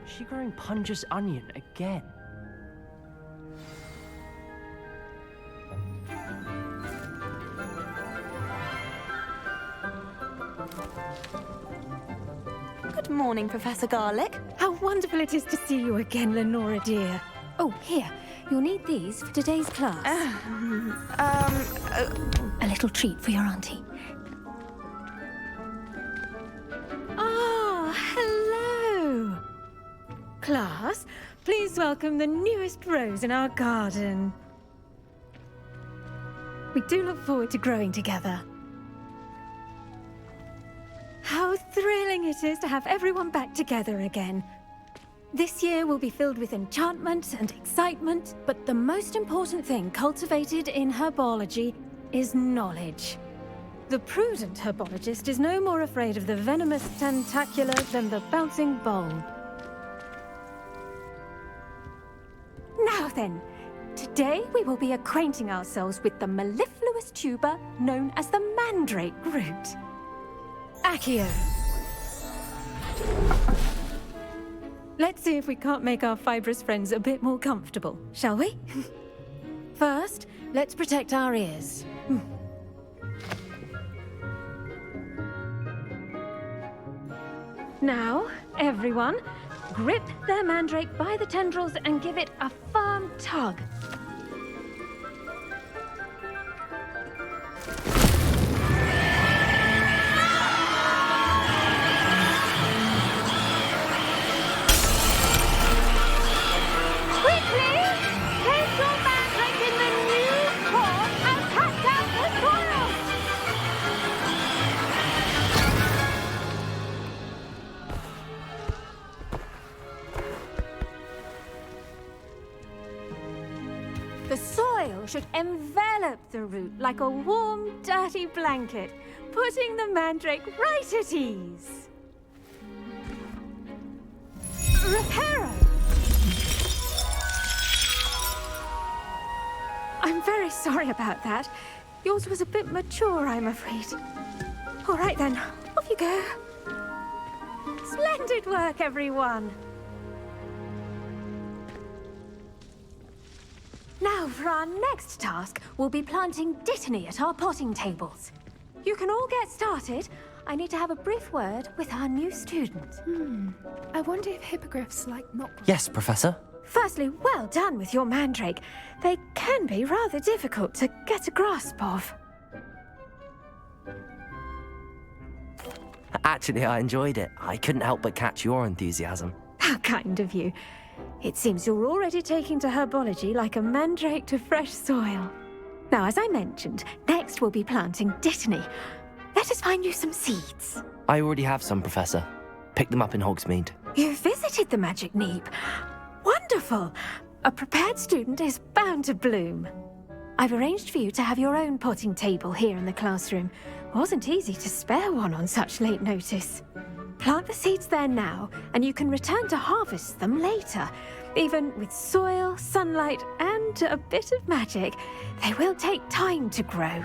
Is she growing Punja's onion again? Good morning, Professor Garlick. How wonderful it is to see you again, Lenora dear. Oh, here. You'll need these for today's class. A little treat for your auntie. Ah, hello. Class, please welcome the newest rose in our garden. We do look forward to growing together. How thrilling it is to have everyone back together again. This year will be filled with enchantment and excitement, but the most important thing cultivated in herbology is knowledge. The prudent herbologist is no more afraid of the venomous tentacula than the bouncing bulb. Now then, today we will be acquainting ourselves with the mellifluous tuber known as the mandrake root. Accio. Let's see if we can't make our fibrous friends a bit more comfortable, shall we? First, let's protect our ears. Now, everyone, grip their mandrake by the tendrils and give it a firm tug. The soil should envelop the root like a warm, dirty blanket, putting the mandrake right at ease. Reparo! I'm very sorry about that. Yours was a bit mature, I'm afraid. All right then, off you go. Splendid work, everyone. Now, for our next task, we'll be planting dittany at our potting tables. You can all get started. I need to have a brief word with our new student. I wonder if hippogriffs like not... Yes, Professor. Firstly, well done with your mandrake. They can be rather difficult to get a grasp of. Actually, I enjoyed it. I couldn't help but catch your enthusiasm. How kind of you. It seems you're already taking to herbology like a mandrake to fresh soil. Now, as I mentioned, next we'll be planting dittany. Let us find you some seeds. I already have some, Professor. Picked them up in Hogsmeade. You visited the Magic Neep. Wonderful! A prepared student is bound to bloom. I've arranged for you to have your own potting table here in the classroom. Wasn't easy to spare one on such late notice. Plant the seeds there now, and you can return to harvest them later. Even with soil, sunlight, and a bit of magic, they will take time to grow.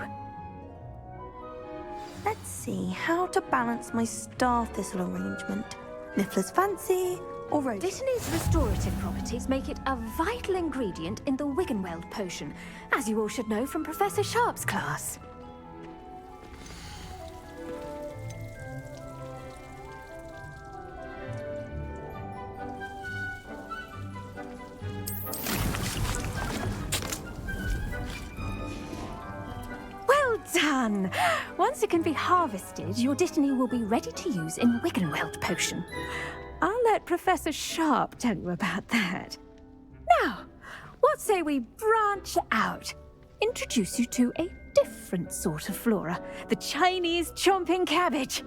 Let's see how to balance my star thistle arrangement. Niffler's fancy or rose? Dittany's restorative properties make it a vital ingredient in the Wiggenweld potion, as you all should know from Professor Sharp's class. Well done! Once it can be harvested, your dittany will be ready to use in Wiggenweld potion. I'll let Professor Sharp tell you about that. Now, what say we branch out? Introduce you to a different sort of flora, the Chinese chomping cabbage.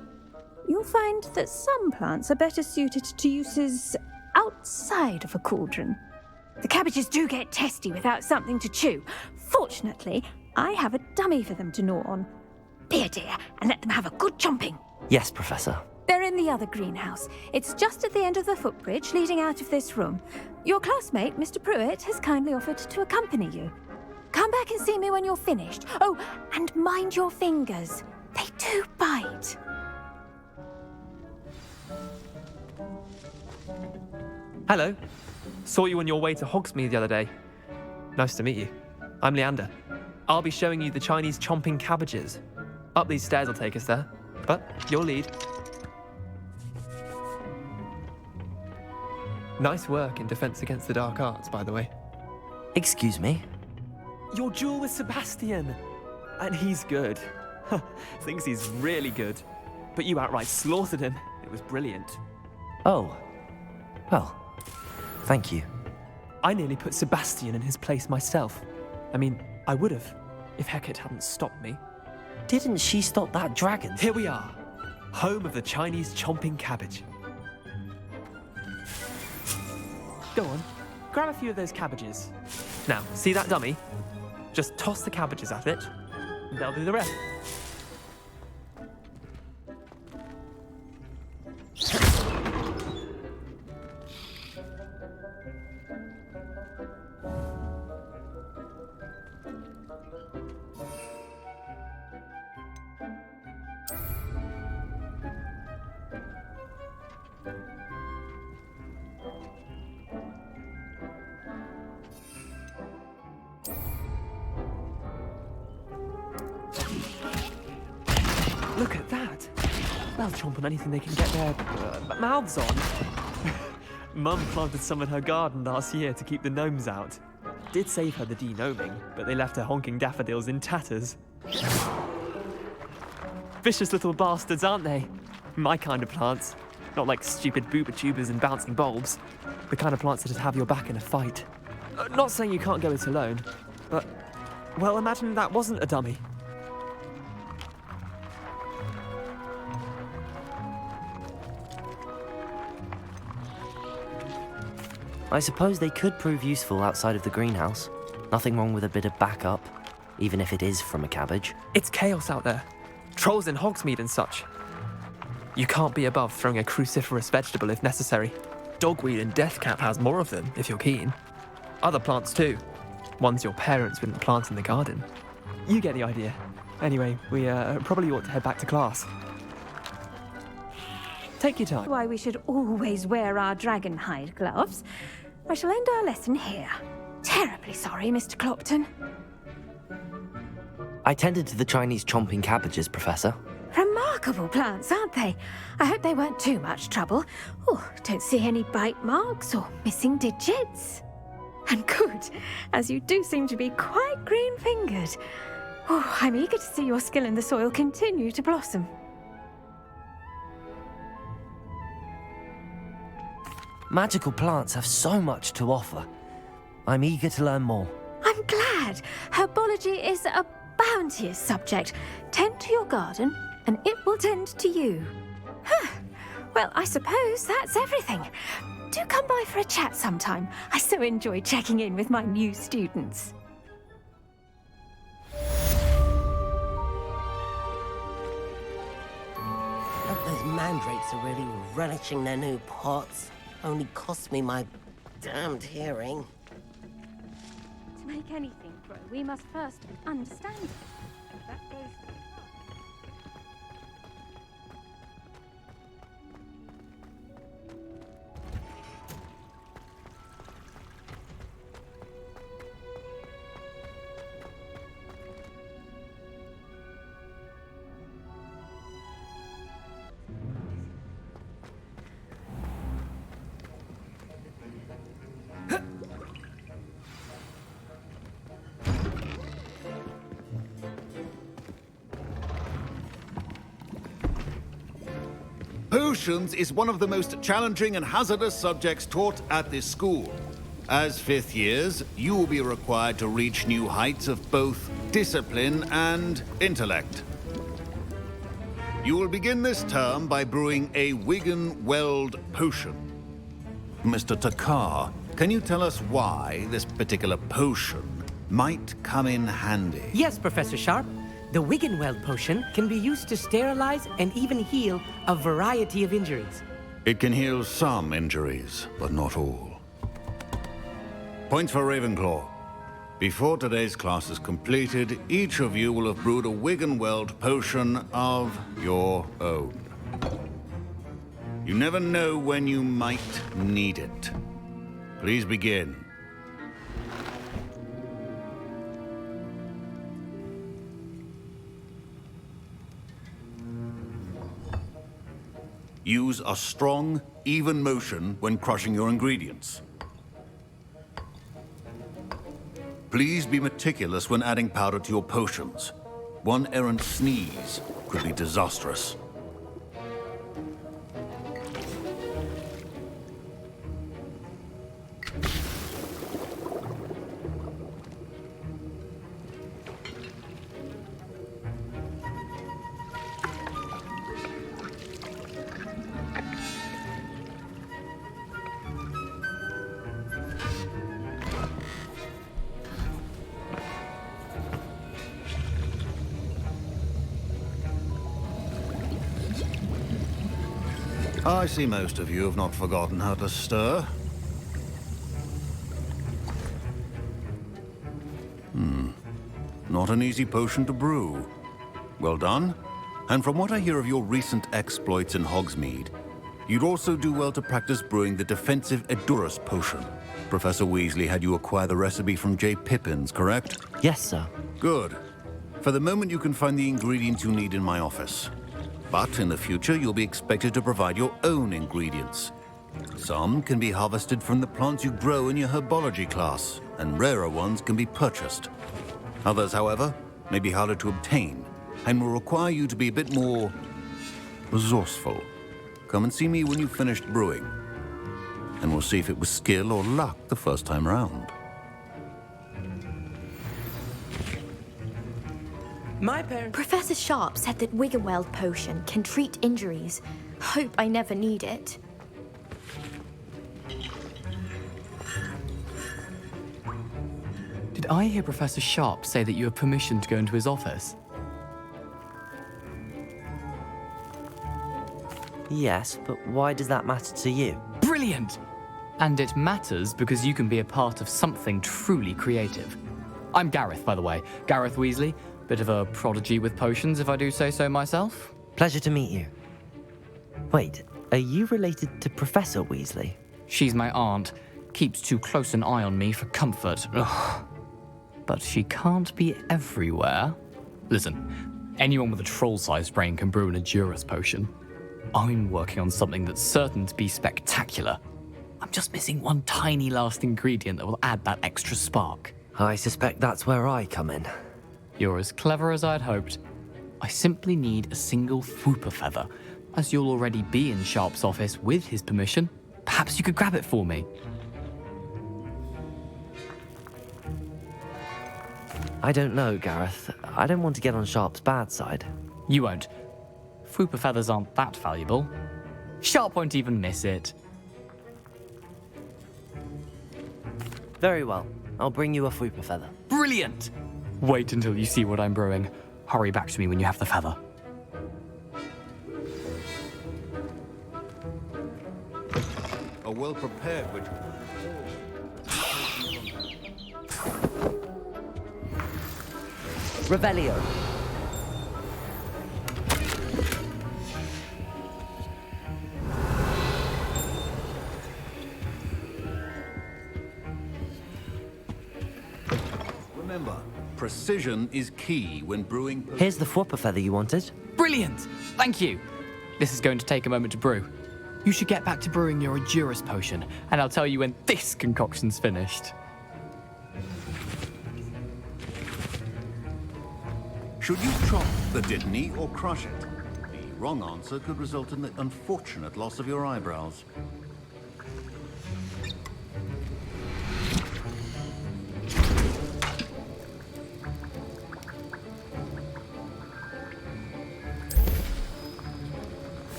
You'll find that some plants are better suited to uses outside of a cauldron. The cabbages do get testy without something to chew. Fortunately, I have a dummy for them to gnaw on. Be a dear and let them have a good chomping. Yes, Professor. They're in the other greenhouse. It's just at the end of the footbridge leading out of this room. Your classmate, Mr. Pruitt, has kindly offered to accompany you. Come back and see me when you're finished. Oh, and mind your fingers. They do bite. Hello. Saw you on your way to Hogsmeade the other day. Nice to meet you. I'm Leander. I'll be showing you the Chinese chomping cabbages. Up these stairs will take us there, but your lead. Nice work in Defense Against the Dark Arts, by the way. Excuse me? Your duel with Sebastian! And he's good. Thinks he's really good. But you outright slaughtered him. It was brilliant. Oh. Well, thank you. I nearly put Sebastian in his place myself. I mean, I would have, if Hecate hadn't stopped me. Didn't she stop that dragon? Here we are, home of the Chinese chomping cabbage. Go on, grab a few of those cabbages. Now, see that dummy? Just toss the cabbages at it, and they'll do the rest. Look at that! They'll chomp on anything they can get their mouths on. Mum planted some in her garden last year to keep the gnomes out. Did save her the de-gnoming, but they left her honking daffodils in tatters. Vicious little bastards, aren't they? My kind of plants. Not like stupid booba tubers and bouncing bulbs. The kind of plants that'd have your back in a fight. Not saying you can't go it alone, but, well, imagine that wasn't a dummy. I suppose they could prove useful outside of the greenhouse. Nothing wrong with a bit of backup, even if it is from a cabbage. It's chaos out there. Trolls in Hogsmeade and such. You can't be above throwing a cruciferous vegetable if necessary. Dogweed and deathcap has more of them, if you're keen. Other plants too. Ones your parents wouldn't plant in the garden. You get the idea. Anyway, we probably ought to head back to class. Take your time. Why we should always wear our dragon hide gloves. I shall end our lesson here. Terribly sorry, Mr. Clopton. I tended to the Chinese chomping cabbages, Professor. Remarkable plants, aren't they? I hope they weren't too much trouble. Oh, don't see any bite marks or missing digits. And good, as you do seem to be quite green-fingered. Oh, I'm eager to see your skill in the soil continue to blossom. Magical plants have so much to offer. I'm eager to learn more. I'm glad. Herbology is a bounteous subject. Tend to your garden, and it will tend to you. Huh. Well, I suppose that's everything. Do come by for a chat sometime. I so enjoy checking in with my new students. Hope those mandrakes are really relishing their new pots. Only cost me my damned hearing. To make anything grow, we must first understand it. That goes for Potions is one of the most challenging and hazardous subjects taught at this school. As fifth years, you will be required to reach new heights of both discipline and intellect. You will begin this term by brewing a Wigan-Weld potion. Mr. Takar, can you tell us why this particular potion might come in handy? Yes, Professor Sharp. The Wiggenweld potion can be used to sterilize and even heal a variety of injuries. It can heal some injuries, but not all. Points for Ravenclaw. Before today's class is completed, each of you will have brewed a Wiggenweld potion of your own. You never know when you might need it. Please begin. Use a strong, even motion when crushing your ingredients. Please be meticulous when adding powder to your potions. One errant sneeze could be disastrous. I see most of you have not forgotten how to stir. Not an easy potion to brew. Well done. And from what I hear of your recent exploits in Hogsmeade, you'd also do well to practice brewing the defensive Edurus potion. Professor Weasley had you acquire the recipe from J. Pippin's, correct? Yes, sir. Good. For the moment, you can find the ingredients you need in my office. But in the future, you'll be expected to provide your own ingredients. Some can be harvested from the plants you grow in your herbology class, and rarer ones can be purchased. Others, however, may be harder to obtain, and will require you to be a bit more resourceful. Come and see me when you've finished brewing, and we'll see if it was skill or luck the first time round. My parents... Professor Sharp said that Wiggenweld potion can treat injuries. Hope I never need it. Did I hear Professor Sharp say that you have permission to go into his office? Yes, but why does that matter to you? Brilliant! And it matters because you can be a part of something truly creative. I'm Gareth, by the way. Gareth Weasley. Bit of a prodigy with potions, if I do say so myself. Pleasure to meet you. Wait, are you related to Professor Weasley? She's my aunt. Keeps too close an eye on me for comfort. Ugh. But she can't be everywhere. Listen, anyone with a troll-sized brain can brew an Edurus potion. I'm working on something that's certain to be spectacular. I'm just missing one tiny last ingredient that will add that extra spark. I suspect that's where I come in. You're as clever as I'd hoped. I simply need a single Fwooper feather. As you'll already be in Sharp's office with his permission, perhaps you could grab it for me. I don't know, Gareth. I don't want to get on Sharp's bad side. You won't. Fwooper feathers aren't that valuable. Sharp won't even miss it. Very well. I'll bring you a Fwooper feather. Brilliant! Wait until you see what I'm brewing. Hurry back to me when you have the feather. A well-prepared witch. Revelio. Remember, precision is key when brewing. Here's the Fwooper feather you wanted. Brilliant! Thank you! This is going to take a moment to brew. You should get back to brewing your Edurus potion, and I'll tell you when this concoction's finished. Should you chop the Dittany or crush it? The wrong answer could result in the unfortunate loss of your eyebrows.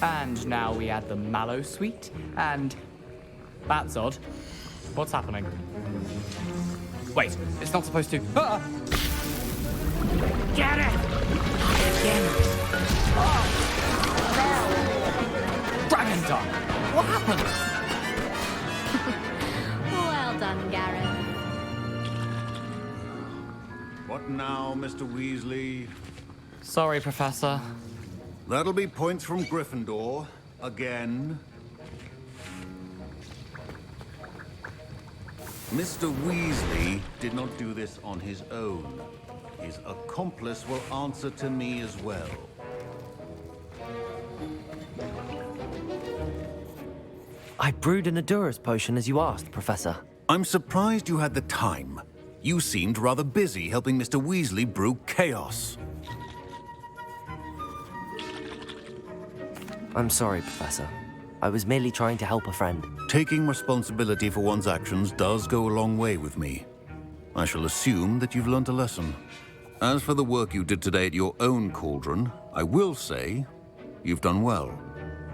And now we add the mallow sweet, and... That's odd. What's happening? Wait, it's not supposed to... Ah! Get it! Again! Oh! No! Dragon Tongue! What happened? Well done, Gareth. What now, Mr. Weasley? Sorry, Professor. That'll be points from Gryffindor, Again. Mr. Weasley did not do this on his own. His accomplice will answer to me as well. I brewed an Adura's potion as you asked, Professor. I'm surprised you had the time. You seemed rather busy helping Mr. Weasley brew chaos. I'm sorry, Professor. I was merely trying to help a friend. Taking responsibility for one's actions does go a long way with me. I shall assume that you've learnt a lesson. As for the work you did today at your own cauldron, I will say you've done well.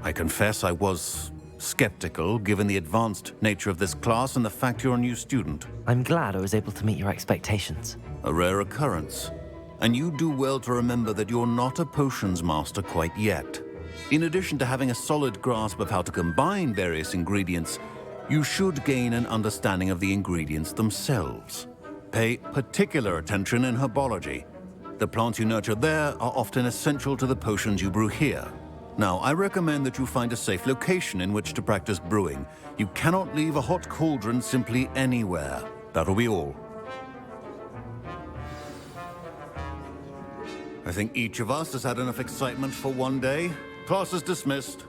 I confess I was skeptical, given the advanced nature of this class and the fact you're a new student. I'm glad I was able to meet your expectations. A rare occurrence. And you do well to remember that you're not a potions master quite yet. In addition to having a solid grasp of how to combine various ingredients, you should gain an understanding of the ingredients themselves. Pay particular attention in herbology. The plants you nurture there are often essential to the potions you brew here. Now, I recommend that you find a safe location in which to practice brewing. You cannot leave a hot cauldron simply anywhere. That'll be all. I think each of us has had enough excitement for one day. Class is dismissed.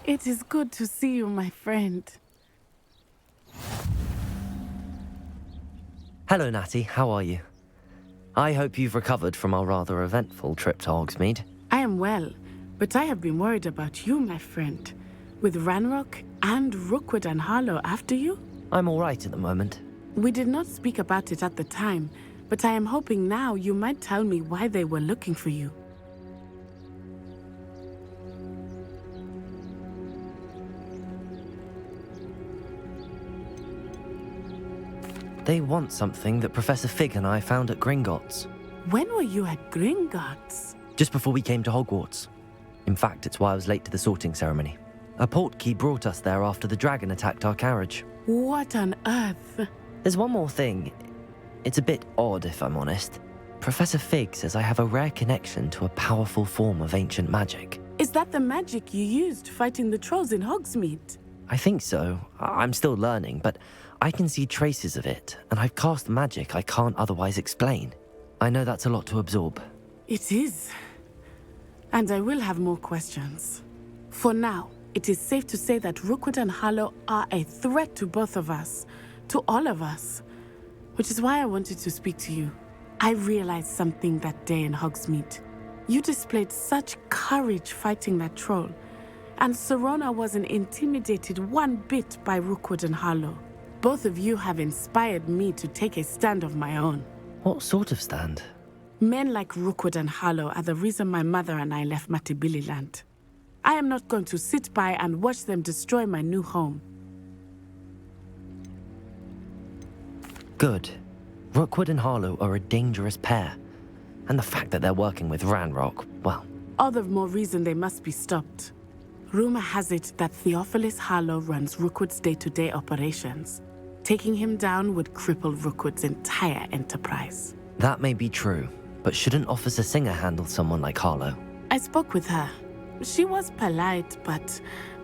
It is good to see you, my friend. Hello, Natty. How are you? I hope you've recovered from our rather eventful trip to Hogsmeade. I am well, but I have been worried about you, my friend. With Ranrock and Rookwood and Harlow after you? I'm all right at the moment. We did not speak about it at the time, but I am hoping now you might tell me why they were looking for you. They want something that Professor Fig and I found at Gringotts. When were you at Gringotts? Just before we came to Hogwarts. In fact, it's why I was late to the sorting ceremony. A portkey brought us there after the dragon attacked our carriage. What on earth? There's one more thing. It's a bit odd, if I'm honest. Professor Fig says I have a rare connection to a powerful form of ancient magic. Is that the magic you used fighting the trolls in Hogsmeade? I think so. I'm still learning, but I can see traces of it, and I've cast magic I can't otherwise explain. I know that's a lot to absorb. It is. And I will have more questions. For now, it is safe to say that Rookwood and Harlow are a threat to both of us, to all of us, which is why I wanted to speak to you. I realized something that day in Hogsmeade. You displayed such courage fighting that troll, and Serona wasn't intimidated one bit by Rookwood and Harlow. Both of you have inspired me to take a stand of my own. What sort of stand? Men like Rookwood and Harlow are the reason my mother and I left Matabeleland. I am not going to sit by and watch them destroy my new home. Good. Rookwood and Harlow are a dangerous pair. And the fact that they're working with Ranrock, well... All the more reason they must be stopped. Rumor has it that Theophilus Harlow runs Rookwood's day-to-day operations. Taking him down would cripple Rookwood's entire enterprise. That may be true, but shouldn't Officer Singer handle someone like Harlow? I spoke with her. She was polite, but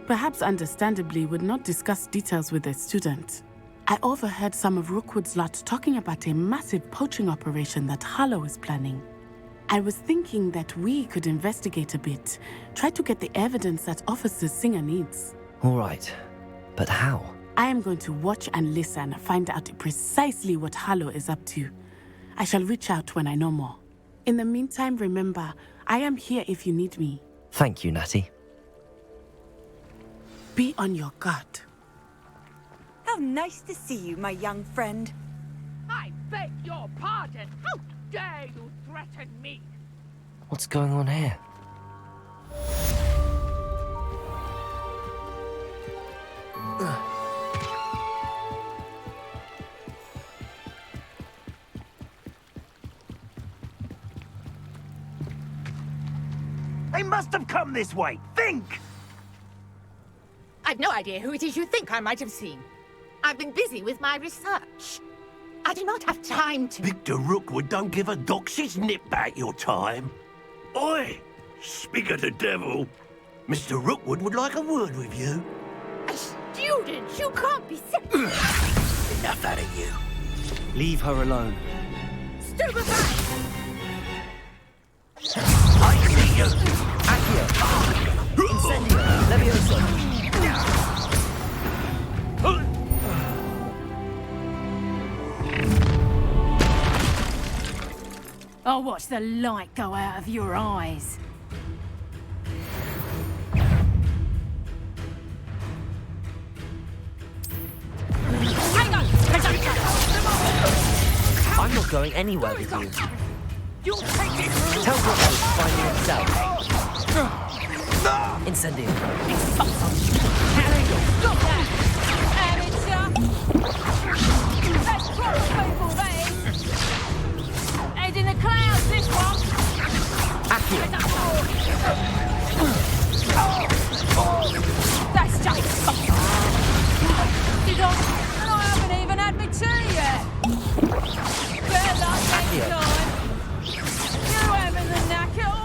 perhaps understandably would not discuss details with a student. I overheard some of Rookwood's lot talking about a massive poaching operation that Harlow is planning. I was thinking that we could investigate a bit, try to get the evidence that Officer Singer needs. All right, but how? I am going to watch and listen, find out precisely what Harlow is up to. I shall reach out when I know more. In the meantime, remember, I am here if you need me. Thank you, Natty. Be on your guard. How nice to see you, my young friend. I beg your pardon. How dare you threaten me? What's going on here? They must have come this way. Think! I've no idea who it is you think I might have seen. I've been busy with my research. I do not have time to... Victor Rookwood don't give a doxy's nip back your time. Oi! Speak of the devil. Mr. Rookwood would like a word with you. A student? You can't be sick. Enough out of you. Leave her alone. Stupefy! I see you! Accio! Incendio! Levioso! I'll watch the light go out of your eyes. I'm not going anywhere with you. You'll take it! Tell Rookwood to find you himself. Incendio. Stop that! Amateur! Let's cross people, that is! Head in the clouds, this one! Accio! That's just... Did I haven't even had my tea yet! Good luck next time! You haven't the knack at all!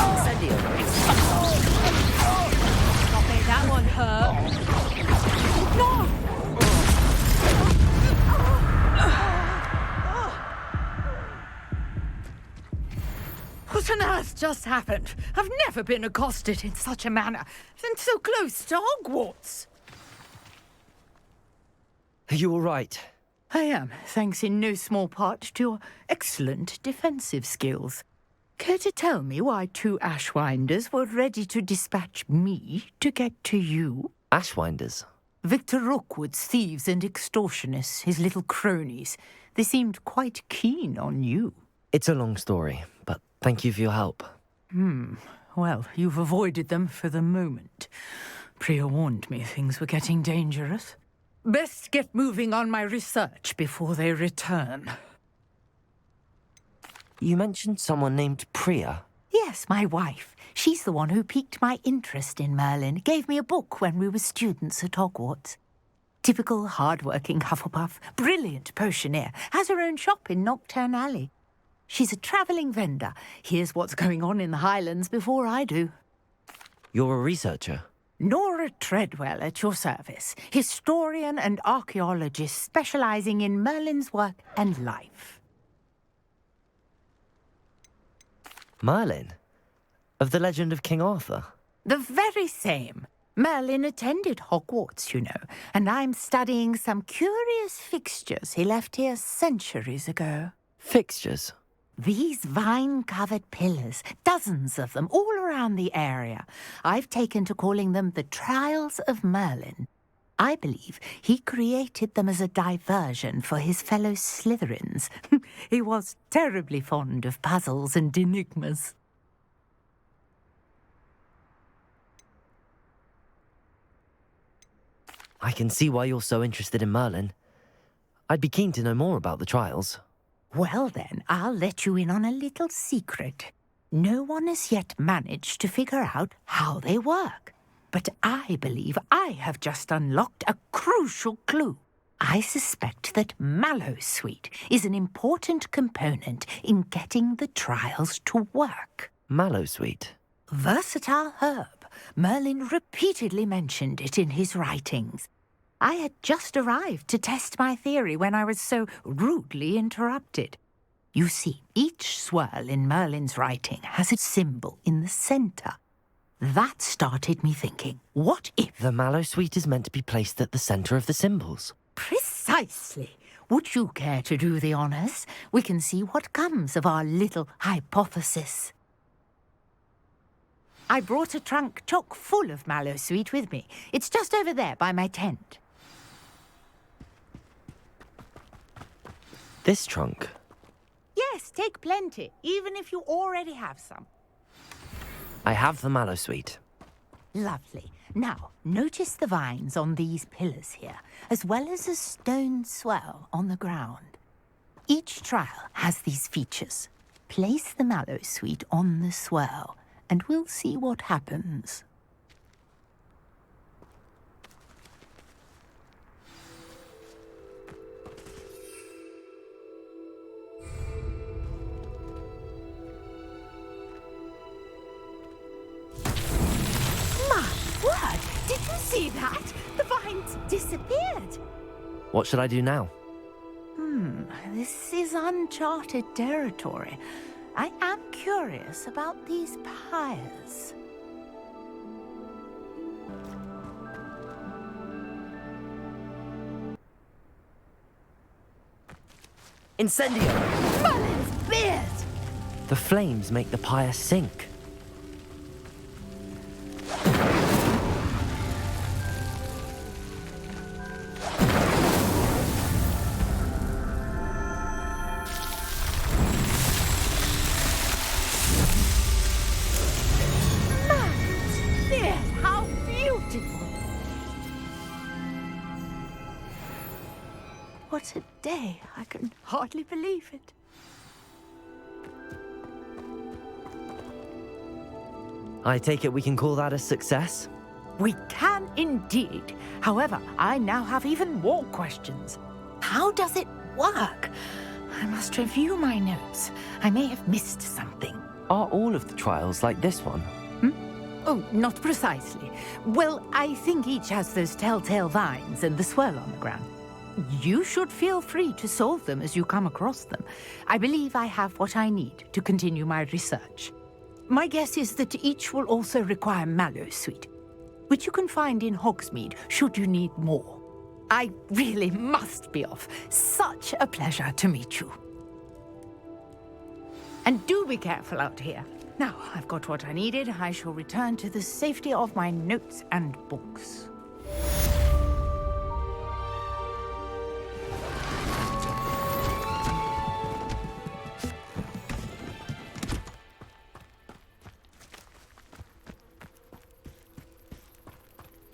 Incendio. I bet that one hurt. No! What on earth just happened? I've never been accosted in such a manner, and so close to Hogwarts. Are you all right? I am, thanks in no small part to your excellent defensive skills. Care to tell me why two Ashwinders were ready to dispatch me to get to you? Ashwinders? Victor Rookwood's thieves and extortionists, his little cronies. They seemed quite keen on you. It's a long story, but thank you for your help. Well, you've avoided them for the moment. Priya warned me things were getting dangerous. Best get moving on my research before they return. You mentioned someone named Priya. Yes, my wife. She's the one who piqued my interest in Merlin. Gave me a book when we were students at Hogwarts. Typical hard-working Hufflepuff, brilliant potioneer, has her own shop in Knockturn Alley. She's a travelling vendor. Hears what's going on in the Highlands before I do. You're a researcher? Nora Treadwell at your service. Historian and archaeologist specialising in Merlin's work and life. Merlin? Of the legend of King Arthur? The very same. Merlin attended Hogwarts, you know, and I'm studying some curious fixtures he left here centuries ago. Fixtures? These vine-covered pillars, dozens of them, all around the area. I've taken to calling them the Trials of Merlin. I believe he created them as a diversion for his fellow Slytherins. He was terribly fond of puzzles and enigmas. I can see why you're so interested in Merlin. I'd be keen to know more about the trials. Well then, I'll let you in on a little secret. No one has yet managed to figure out how they work. But I believe I have just unlocked a crucial clue. I suspect that Mallowsweet is an important component in getting the trials to work. Mallowsweet? Versatile herb. Merlin repeatedly mentioned it in his writings. I had just arrived to test my theory when I was so rudely interrupted. You see, each swirl in Merlin's writing has a symbol in the centre. That started me thinking, what if... The Mallowsweet is meant to be placed at the centre of the symbols. Precisely. Would you care to do the honours? We can see what comes of our little hypothesis. I brought a trunk chock full of mallow sweet with me. It's just over there by my tent. This trunk? Yes, take plenty, even if you already have some. I have the mallow sweet. Lovely. Now, notice the vines on these pillars here, as well as a stone swell on the ground. Each trial has these features. Place the mallow sweet on the swell, and we'll see what happens. Word! Did you see that? The vines disappeared. What should I do now? This is uncharted territory. I am curious about these pyres. Incendio! Merlin's beard! The flames make the pyre sink. How beautiful! What a day. I can hardly believe it. I take it we can call that a success? We can indeed. However, I now have even more questions. How does it work? I must review my notes. I may have missed something. Are all of the trials like this one? Oh, not precisely. Well, I think each has those telltale vines and the swirl on the ground. You should feel free to solve them as you come across them. I believe I have what I need to continue my research. My guess is that each will also require mallow sweet, which you can find in Hogsmeade should you need more. I really must be off. Such a pleasure to meet you. And do be careful out here. Now, I've got what I needed. I shall return to the safety of my notes and books.